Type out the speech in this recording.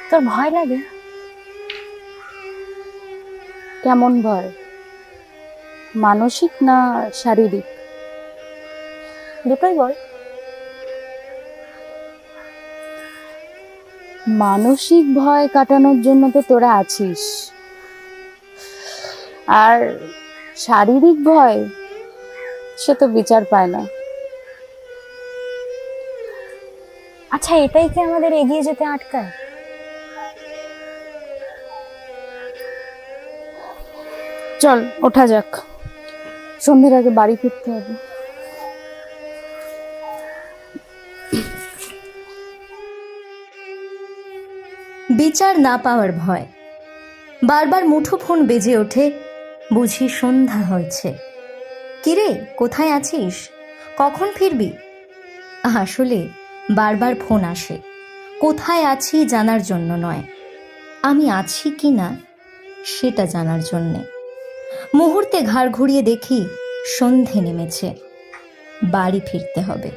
তোর ভয় লাগে? কেমন ভয়? মানসিক না শারীরিক? দুটোই বল। মানসিক ভয় কাটানোর জন্য তো তোরা আছিস, আর শারীরিক ভয় সে তো বিচার পায় না। আচ্ছা, এটাই কি আমাদের এগিয়ে যেতে আটকায়? চল ওঠা যাক, সন্ধ্যের আগে বাড়ি ফিরতে হবে। বিচার না পাওয়ার ভয়। বারবার মুঠোফোন বেজে ওঠে, বুঝি সন্ধ্যা হয়েছে। কিরে, কোথায় আছিস? কখন ফিরবি? আসলে বারবার ফোন আসে, কোথায় আছি জানার জন্য নয়, আমি আছি কি না সেটা জানার জন্যে। মুহূর্তে ঘাড় ঘুরিয়ে দেখি সন্ধে নেমেছে, বাড়ি ফিরতে হবে।